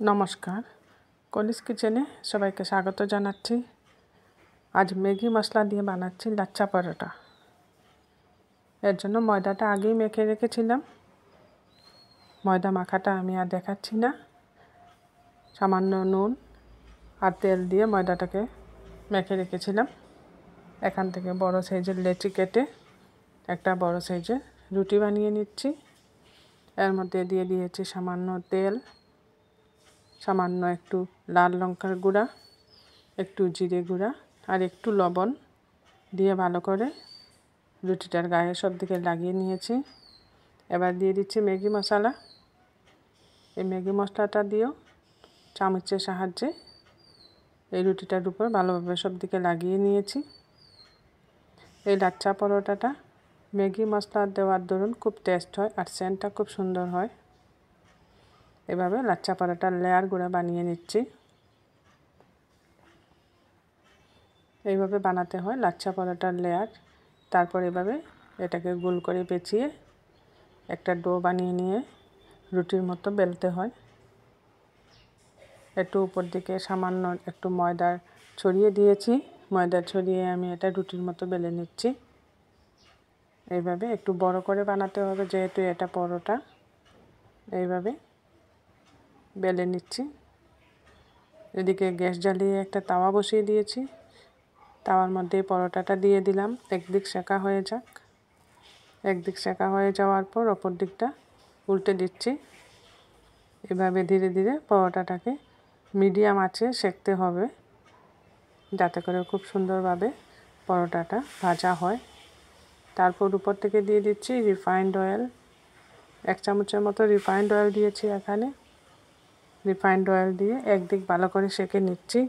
নমস্কার, কলিস কিচেনে সবাইকে স্বাগত জানাচ্ছি। আজ ম্যাগি মশলা দিয়ে বানাচ্ছি লাচ্ছা পরোটা। এর জন্য ময়দাটা আগেই মেখে রেখেছিলাম। ময়দা মাখাটা আমি আর দেখাচ্ছি না। সামান্য নুন আর তেল দিয়ে ময়দাটাকে মেখে রেখেছিলাম। এখান থেকে বড় সাইজের লেচি কেটে একটা বড় সাইজের রুটি বানিয়ে নিচ্ছি। এর মধ্যে দিয়ে দিয়েছি সামান্য তেল, সামান্য একটু লাল লঙ্কার গুঁড়া, একটু জিরে গুঁড়া আর একটু লবণ দিয়ে ভালো করে রুটিটার গায়ে সব দিকে লাগিয়ে নিয়েছি। এবার দিয়ে দিচ্ছি ম্যাগি মশলা। এই ম্যাগি মশলাটা দিয়েও চামচের সাহায্যে এই রুটিটার উপর ভালোভাবে সব দিকে লাগিয়ে নিয়েছি। এই লাচ্ছা পরোটাটা ম্যাগি মশলা দেওয়ার দরুন খুব টেস্ট হয় আর সেন্টটা খুব সুন্দর হয়। এভাবে লাচ্ছা পরোটার লেয়ারগুলো বানিয়ে নিচ্ছি। এইভাবে বানাতে হয় লাচ্ছা পরোটার লেয়ার। তারপর এভাবে এটাকে গোল করে পেঁচিয়ে একটা ডো বানিয়ে নিয়ে রুটির মতো বেলতে হয়। একটু উপর দিকে সামান্য একটু ময়দা ছড়িয়ে দিয়েছি। ময়দা ছড়িয়ে আমি এটা রুটির মতো বেলে নিচ্ছি। এইভাবে একটু বড় করে বানাতে হবে যেহেতু এটা পরোটা। এইভাবে বেলে নিচ্ছি। এদিকে গ্যাস জ্বালিয়ে একটা তাওয়া বসিয়ে দিয়েছি। তাওয়ার মধ্যে পরোটাটা দিয়ে দিলাম। একদিক সেঁকা হয়ে যাক। একদিক সেঁকা হয়ে যাওয়ার পর অপর দিকটা উল্টে দিচ্ছি। এভাবে ধীরে ধীরে পরোটাটাকে মিডিয়াম আঁচে সেঁকতে হবে যাতে করে খুব সুন্দরভাবে পরোটাটা ভাজা হয়। তারপর উপর থেকে দিয়ে দিচ্ছি রিফাইন্ড অয়েল। 1 চামচের মতো রিফাইন্ড অয়েল দিয়েছি এখানে। রিফাইন্ড অয়েল দিয়ে একদিক ভালো করে সেঁকে নিচ্ছি।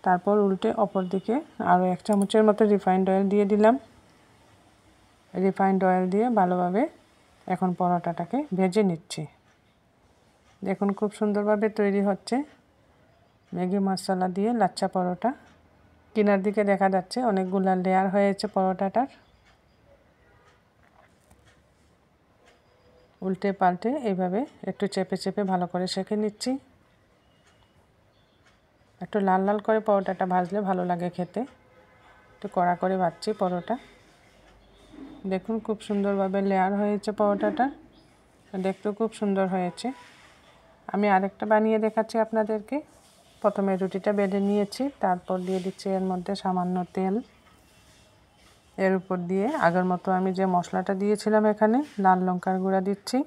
তারপর উল্টে অপর দিকে আরও 1 চামচের মতো রিফাইন্ড অয়েল দিয়ে দিলাম। রিফাইন্ড অয়েল দিয়ে ভালোভাবে এখন পরোটাটাকে ভেজে নিচ্ছি। দেখুন খুব সুন্দরভাবে তৈরি হচ্ছে ম্যাগি মশলা দিয়ে লাচ্ছা পরোটা। কিনার দিকে দেখা যাচ্ছে অনেকগুলো লেয়ার হয়েছে পরোটাটার। উল্টে পাল্টে এইভাবে একটু চেপে চেপে ভালো করে সেঁকে নিচ্ছি। একটু লাল লাল করে পরোটাটা ভাজলে ভালো লাগে খেতে। একটু কড়া করে ভাজছি পরোটা। দেখুন খুব সুন্দরভাবে লেয়ার হয়েছে পরোটাটা, দেখতেও খুব সুন্দর হয়েছে। আমি আরেকটা বানিয়ে দেখাচ্ছি আপনাদেরকে। প্রথমে রুটিটা বেলে নিয়েছি, তারপর দিয়ে দিচ্ছি এর মধ্যে সামান্য তেল। এর উপর দিয়ে আগের মতো আমি যে মশলাটা দিয়েছিলাম এখানে লাল লঙ্কার গুঁড়া দিচ্ছি।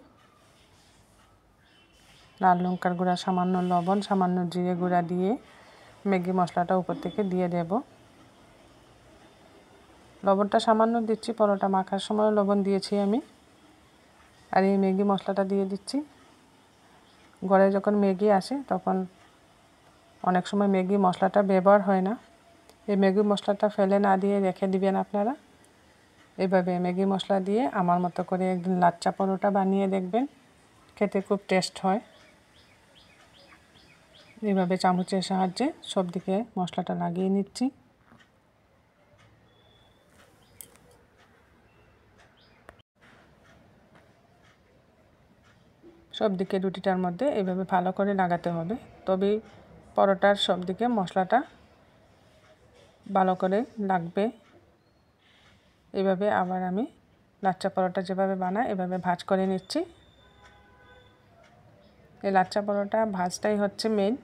লাল লঙ্কার গুঁড়া, সামান্য লবণ, সামান্য জিরে গুঁড়া দিয়ে ম্যাগি মশলাটা উপর থেকে দিয়ে দেব। লবণটা সামান্য দিচ্ছি, পরোটা মাখার সময় লবণ দিয়েছি আমি। আর এই ম্যাগি মশলাটা দিয়ে দিচ্ছি। ঘরে যখন ম্যাগি আসে তখন অনেক সময় ম্যাগি মশলাটা ব্যবহার হয় না। এই ম্যাগি মশলাটা ফেলে না দিয়ে রেখে দিবেন আপনারা। এইভাবে ম্যাগি মশলা দিয়ে আমার মতো করে একদিন লাচ্ছা পরোটা বানিয়ে দেখবেন, খেতে খুব টেস্ট হয়। এইভাবে চামচের সাহায্যে সব দিকে মশলাটা লাগিয়ে নিচ্ছি। সব দিকে রুটিটার মধ্যে এইভাবে ভালো করে লাগাতে হবে, তবেই পরোটার সব দিকে মশলাটা ভালো করে লাগবে। এভাবে আবার আমি লাচ্ছা পরোটা যেভাবে বানাই এভাবে ভাজ করে নিচ্ছি। এই লাচ্ছা পরোটা ভাজটাই হচ্ছে মেইন।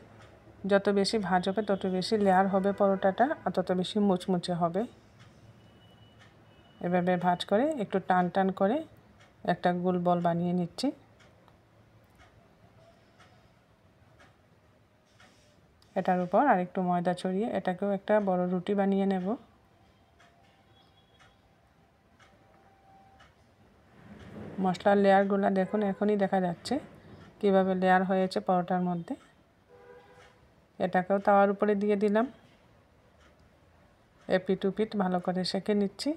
যত বেশি ভাজ হবে তত বেশি লেয়ার হবে পরোটাটা আর তত বেশি মুচমুচে হবে। এভাবে ভাজ করে একটু টান টান করে একটা গোল বল বানিয়ে নিচ্ছি। এটার উপর আরেকটু ময়দা ছড়িয়ে এটাকেও একটা বড় রুটি বানিয়ে নেব। মশলার লেয়ারগুলো দেখুন এখনই দেখা যাচ্ছে কিভাবে লেয়ার হয়েছে পরোটার মধ্যে। এটাকেও তাওয়ার উপরে দিয়ে দিলাম। এপিট ওপিট ভালো করে সেঁকে নিচ্ছি।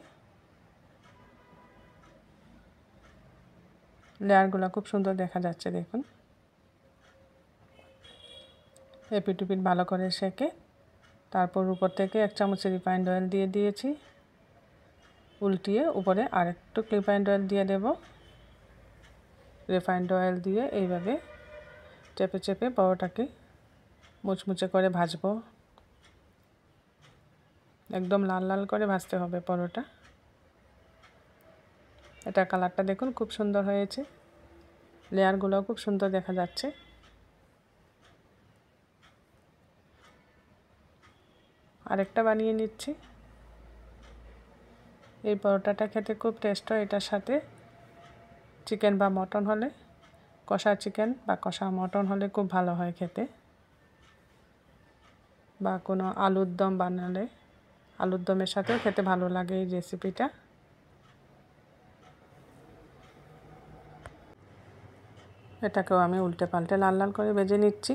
লেয়ারগুলো খুব সুন্দর দেখা যাচ্ছে দেখুন। এপিট ওপিট ভালো করে সেঁকে তারপর উপর থেকে 1 চামচ রিফাইন্ড অয়েল দিয়ে দিয়েছি। উল্টিয়ে উপরে আরেকটু রিফাইন্ড অয়েল দিয়ে দেব। রিফাইন্ড অয়েল দিয়ে এইভাবে চেপে চেপে পরোটাকে মুচমুচে করে ভাজবো। একদম লাল লাল করে ভাজতে হবে পরোটা। এটা কালারটা দেখুন খুব সুন্দর হয়েছে, লেয়ারগুলোও খুব সুন্দর দেখা যাচ্ছে। আরেকটা বানিয়ে নিচ্ছি। এই পরোটাটা খেতে খুব টেস্ট হয়। এটার সাথে চিকেন বা মটন হলে, কষা চিকেন বা কষা মটন হলে খুব ভালো হয় খেতে, বা কোনো আলুর দম বানালে আলুর দমের সাথেও খেতে ভালো লাগে এই রেসিপিটা। এটাকেও আমি উল্টে পাল্টে লাল লাল করে ভেজে নিচ্ছি।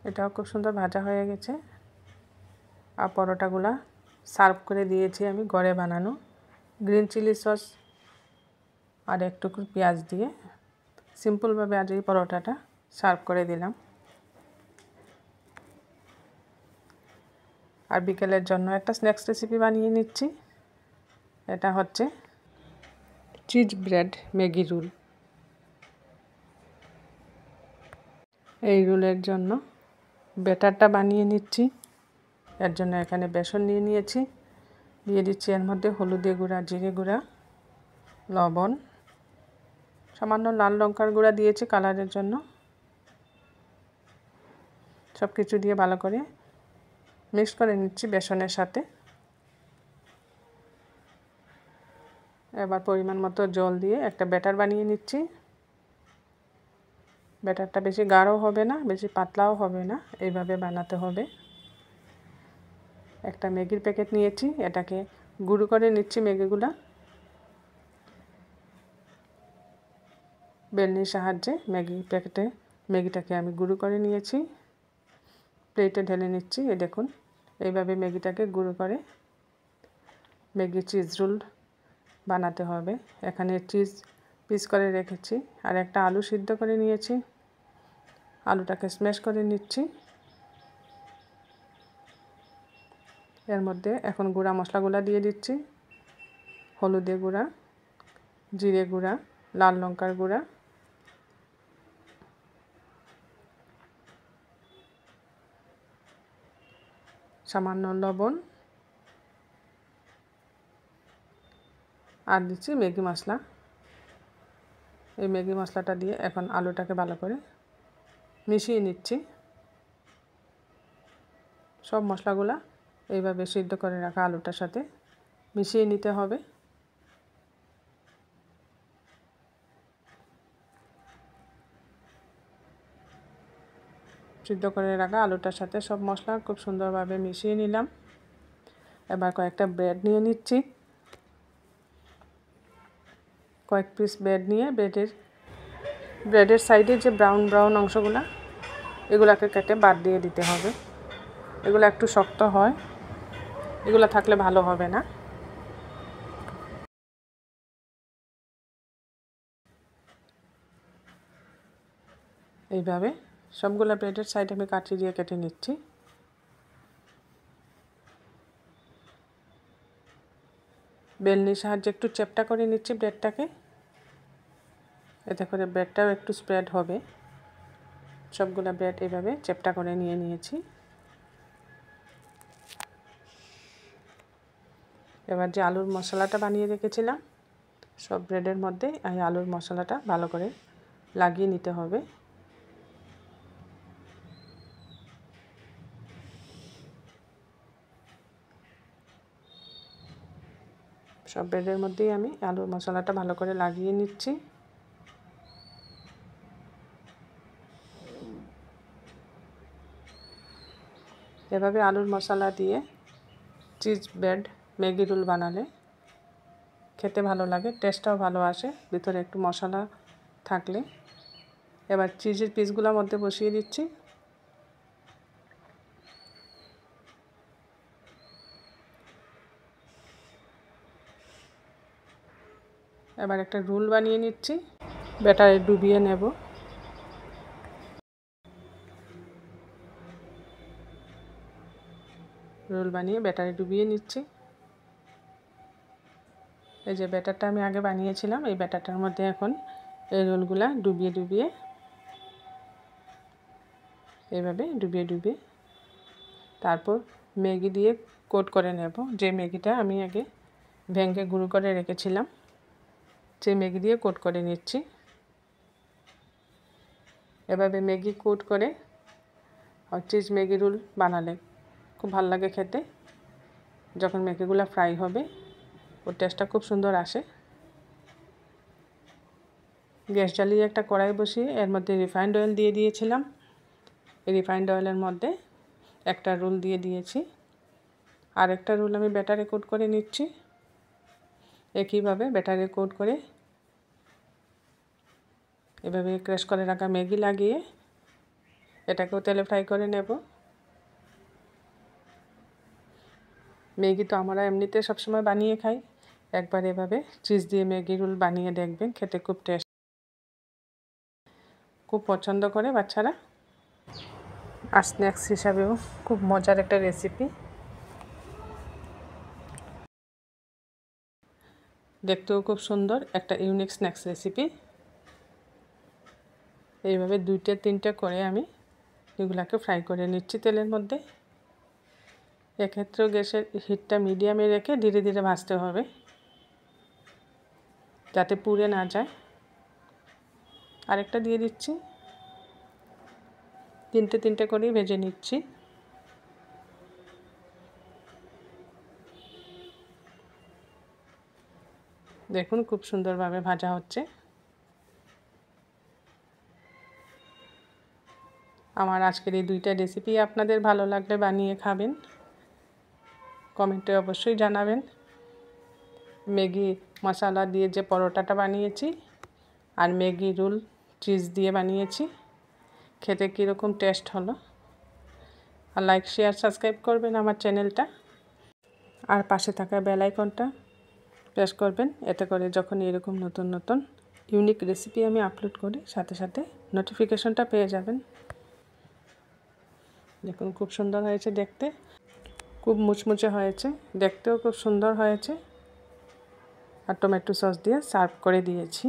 এটাও খুব সুন্দর ভাজা হয়ে গেছে। আর পরোটাগুলা সার্ভ করে দিয়েছি আমি ঘরে বানানো গ্রিন চিলি সস আর একটু পেঁয়াজ দিয়ে সিম্পলভাবে আজ এই পরোটাটা সার্ভ করে দিলাম। আর বিকেলের জন্য একটা স্ন্যাক্স রেসিপি বানিয়ে নিচ্ছি। এটা হচ্ছে চিজ ব্রেড ম্যাগি রোল। এই রোলের জন্য ব্যাটারটা বানিয়ে নিচ্ছি। এর জন্য এখানে বেসন নিয়ে নিয়েছি, দিয়ে দিচ্ছি এর মধ্যে হলুদের গুঁড়া, জিরে গুঁড়া, লবণ, সামান্য লাল লঙ্কার গুঁড়া দিয়েছি কালারের জন্য। সব কিছু দিয়ে ভালো করে মিক্স করে নিচ্ছি বেসনের সাথে। এবার পরিমাণ মতো জল দিয়ে একটা ব্যাটার বানিয়ে নিচ্ছি। ব্যাটারটা বেশি গাঢ়ও হবে না, বেশি পাতলাও হবে না, এইভাবে বানাতে হবে। একটা ম্যাগির প্যাকেট নিয়েছি, এটাকে গুঁড়ো করে নিচ্ছি ম্যাগিগুলা। বেলনির সাহায্যে ম্যাগিটাকে আমি গুঁড়ো করে নিয়েছি, প্লেটে ঢেলে নিচ্ছি। এই দেখুন, এইভাবে ম্যাগিটাকে গুঁড়ো করে ম্যাগি চিজ রোল বানাতে হবে। এখানে চিজ পিস করে রেখেছি, আর একটা আলু সিদ্ধ করে নিয়েছি। আলুটাকে স্ম্যাশ করে নিচ্ছি। এর মধ্যে এখন গুঁড়া মশলাগুলো দিয়ে দিচ্ছি। হলুদের গুঁড়া, জিরে গুঁড়া, লাল লঙ্কার গুঁড়া, সামান্য লবণ, আর দিচ্ছি ম্যাগি মশলা। এই ম্যাগি মশলাটা দিয়ে এখন আলুটাকে ভালো করে মিশিয়ে নিচ্ছি। সব মশলাগুলা এইভাবে সিদ্ধ করে রাখা আলুটার সাথে মিশিয়ে নিতে হবে। সিদ্ধ করে রাখা আলুটার সাথে সব মশলা খুব সুন্দরভাবে মিশিয়ে নিলাম। এবার কয়েকটা ব্রেড নিয়ে নিচ্ছি। কয়েক পিস ব্রেড নিয়ে ব্রেডের সাইডে যে ব্রাউন ব্রাউন অংশগুলো, এগুলাকে কেটে বাদ দিয়ে দিতে হবে। এগুলো একটু শক্ত হয়, এগুলো থাকলে ভালো হবে না। এইভাবে সবগুলো ব্রেডের সাইড আমি কাঠি দিয়ে কেটে নিচ্ছি। বেলনির সাহায্যে একটু চ্যাপ্টা করে নিচ্ছি ব্রেডটাকে, এতে করে ব্রেডটাও একটু স্প্রেড হবে। সবগুলো ব্রেড এইভাবে চ্যাপ্টা করে নিয়েছি। এবার যে আলুর মশলাটা বানিয়ে রেখেছিলাম, সব ব্রেডের মধ্যে এই আলুর মশলাটা ভালো করে লাগিয়ে নিতে হবে। সব ব্রেডের মধ্যেই আমি আলুর মশলাটা ভালো করে লাগিয়ে নিচ্ছি। এভাবে আলুর মশলা দিয়ে চিজ ব্রেড ম্যাগি রোল বানালে খেতে ভালো লাগে, টেস্টটাও ভালো আসে ভিতরে একটু মশলা থাকলে। এবার চিজের পিসগুলোর মধ্যে বসিয়ে দিচ্ছি। এবার একটা রোল বানিয়ে নিচ্ছি, ব্যাটারে ডুবিয়ে নেব। রোল বানিয়ে ব্যাটারে ডুবিয়ে নিচ্ছি। এই যে ব্যাটারটা আমি আগে বানিয়েছিলাম, এই ব্যাটারটার মধ্যে এখন এই রোলগুলা ডুবিয়ে ডুবিয়ে এইভাবে ডুবিয়ে ডুবিয়ে তারপর ম্যাগি দিয়ে কোট করে নেব। যে ম্যাগিটা আমি আগে ভেঙে গুঁড়ো করে রেখেছিলাম সেই ম্যাগি দিয়ে কোট করে নিচ্ছি। এভাবে ম্যাগি কোট করে আর চিজ ম্যাগি রোল বানালে খুব ভালো লাগে খেতে। যখন ম্যাগিগুলো ফ্রাই হবে ওর টেস্টটা খুব সুন্দর আসে। গ্যাস জ্বালিয়ে একটা কড়াই বসিয়ে এর মধ্যে রিফাইন্ড অয়েল দিয়ে দিয়েছিলাম। এই রিফাইন্ড অয়েলের মধ্যে একটা রোল দিয়ে দিয়েছি, আর একটা রোল আমি ব্যাটারে কোট করে নিচ্ছি। একইভাবে ব্যাটারে কোট করে এভাবে ক্রাশ করে রাখা ম্যাগি লাগিয়ে এটাকেও তেলে ফ্রাই করে নেব। ম্যাগি তো আমরা এমনিতে সবসময় বানিয়ে খাই, একবার এভাবে চিজ দিয়ে ম্যাগি রোল বানিয়ে দেখবেন, খেতে খুব টেস্ট, খুব পছন্দ করে বাচ্চারা। আর স্ন্যাক্স হিসাবেও খুব মজার একটা রেসিপি। দেখতেও খুব সুন্দর একটা ইউনিক স্ন্যাক্স রেসিপি। এইভাবে 2-3টে করে আমি এগুলাকে ফ্রাই করে নিচ্ছি তেলের মধ্যে। এক্ষেত্রেও গ্যাসের হিটটা মিডিয়ামে রেখে ধীরে ধীরে ভাজতে হবে যাতে পুড়ে না যায়। আরেকটা দিয়ে দিচ্ছি, 3টে করেই ভেজে নিচ্ছি। দেখুন খুব সুন্দরভাবে ভাজা হচ্ছে। আমার আজকের এই 2টা রেসিপি আপনাদের ভালো লাগলে বানিয়ে খাবেন, কমেন্টে অবশ্যই জানাবেন। ম্যাগি মশলা দিয়ে যে পরোটাটা বানিয়েছি আর ম্যাগি রোল চিজ দিয়ে বানিয়েছি, খেতে কীরকম টেস্ট হলো। আর লাইক শেয়ার সাবস্ক্রাইব করবেন আমার চ্যানেলটা, আর পাশে থাকা বেল আইকনটা প্রেস করবেন। এতে করে যখন এরকম নতুন নতুন ইউনিক রেসিপি আমি আপলোড করি সাথে সাথে নোটিফিকেশনটা পেয়ে যাবেন। দেখুন খুব সুন্দর হয়েছে দেখতে, খুব মুচমুচে হয়েছে, দেখতেও খুব সুন্দর হয়েছে। আর টমেটো সস দিয়ে সার্ভ করে দিয়েছি।